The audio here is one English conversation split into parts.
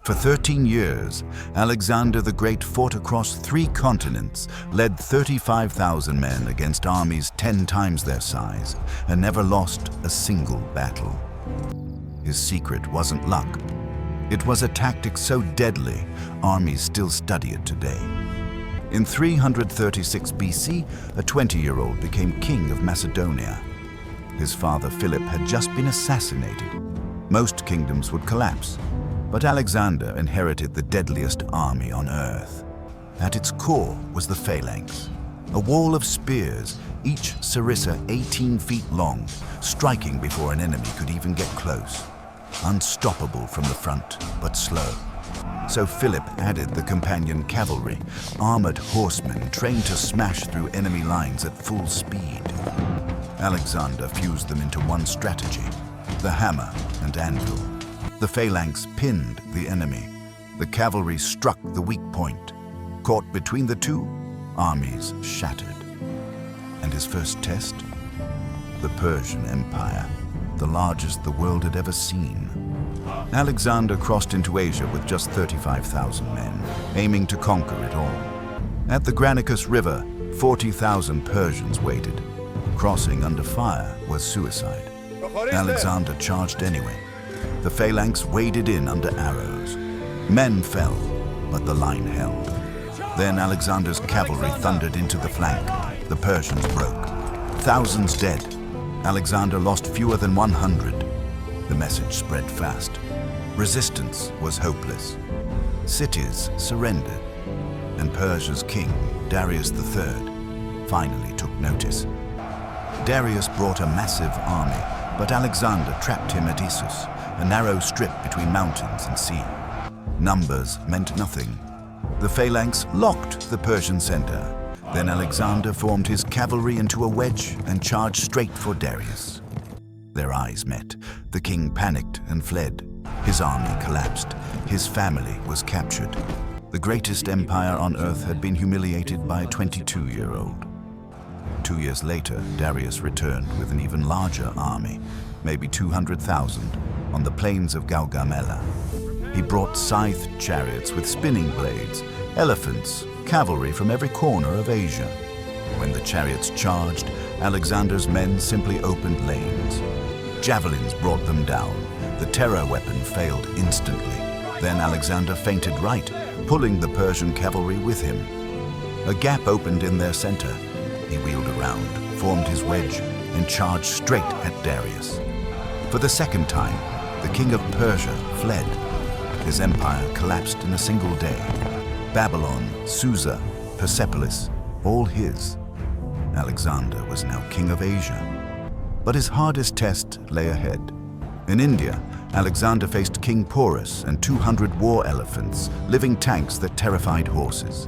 For 13 years, Alexander the Great fought across 3 continents, led 35,000 men against armies 10 times their size, and never lost a single battle. His secret wasn't luck. It was a tactic so deadly, armies still study it today. In 336 BC, a 20-year-old became king of Macedonia. His father Philip had just been assassinated. Most kingdoms would collapse, but Alexander inherited the deadliest army on earth. At its core was the phalanx, a wall of spears, each sarissa 18 feet long, striking before an enemy could even get close. Unstoppable from the front, but slow. So Philip added the Companion Cavalry, armored horsemen trained to smash through enemy lines at full speed. Alexander fused them into one strategy, the hammer and anvil. The phalanx pinned the enemy. The cavalry struck the weak point. Caught between the two, armies shattered. And his first test? The Persian Empire, the largest the world had ever seen. Alexander crossed into Asia with just 35,000 men, aiming to conquer it all. At the Granicus River, 40,000 Persians waited. Crossing under fire was suicide. Alexander charged anyway. The phalanx waded in under arrows. Men fell, but the line held. Then Alexander's cavalry thundered into the flank. The Persians broke. Thousands dead. Alexander lost fewer than 100. The message spread fast. Resistance was hopeless. Cities surrendered. And Persia's king, Darius III, finally took notice. Darius brought a massive army, but Alexander trapped him at Issus, a narrow strip between mountains and sea. Numbers meant nothing. The phalanx locked the Persian center. Then Alexander formed his cavalry into a wedge and charged straight for Darius. Their eyes met. The king panicked and fled. His army collapsed. His family was captured. The greatest empire on earth had been humiliated by a 22-year-old. 2 years later, Darius returned with an even larger army, maybe 200,000, on the plains of Gaugamela. He brought scythed chariots with spinning blades, elephants, cavalry from every corner of Asia. When the chariots charged, Alexander's men simply opened lanes. Javelins brought them down. The terror weapon failed instantly. Then Alexander feinted right, pulling the Persian cavalry with him. A gap opened in their center. He wheeled around, formed his wedge, and charged straight at Darius. For the second time, the king of Persia fled. His empire collapsed in a single day. Babylon, Susa, Persepolis, all his. Alexander was now king of Asia. But his hardest test lay ahead. In India, Alexander faced King Porus and 200 war elephants, living tanks that terrified horses.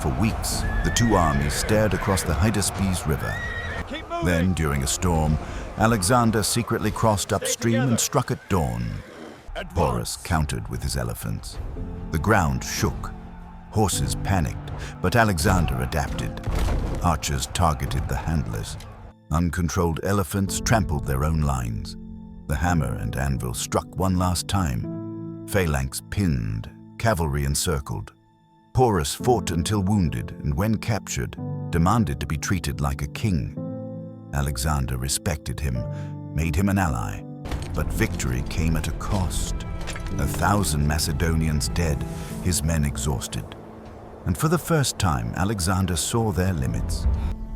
For weeks, the two armies stared across the Hydaspes River. Then, during a storm, Alexander secretly crossed upstream and struck at dawn. Porus countered with his elephants. The ground shook. Horses panicked, but Alexander adapted. Archers targeted the handlers. Uncontrolled elephants trampled their own lines. The hammer and anvil struck one last time. Phalanx pinned, cavalry encircled. Porus fought until wounded, and when captured, demanded to be treated like a king. Alexander respected him, made him an ally, but victory came at a cost. 1,000 Macedonians dead, his men exhausted. And for the first time, Alexander saw their limits.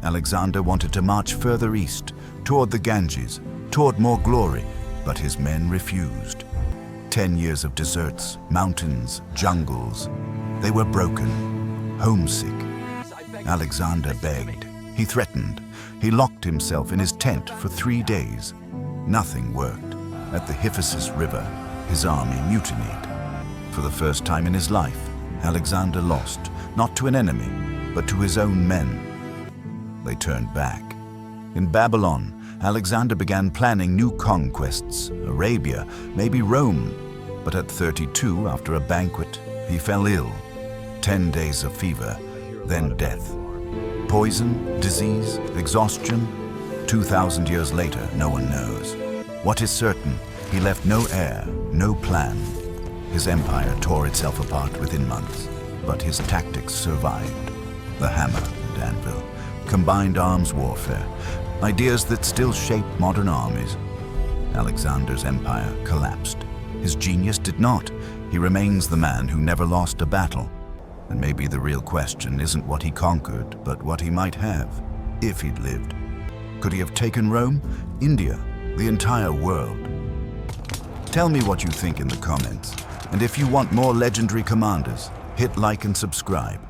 Alexander wanted to march further east, toward the Ganges, toward more glory, but his men refused. 10 years of deserts, mountains, jungles. They were broken, homesick. Alexander begged. He threatened. He locked himself in his tent for 3 days. Nothing worked. At the Hyphasis River, his army mutinied. For the first time in his life, Alexander lost, not to an enemy, but to his own men. They turned back. In Babylon, Alexander began planning new conquests, Arabia, maybe Rome. But at 32, after a banquet, he fell ill. 10 days of fever, then death. Poison, disease, exhaustion? 2,000 years later, no one knows. What is certain, he left no heir, no plan. His empire tore itself apart within months, but his tactics survived. The hammer and anvil, combined arms warfare, ideas that still shape modern armies. Alexander's empire collapsed. His genius did not. He remains the man who never lost a battle. And maybe the real question isn't what he conquered, but what he might have, if he'd lived. Could he have taken Rome, India, the entire world? Tell me what you think in the comments. And if you want more legendary commanders, hit like and subscribe.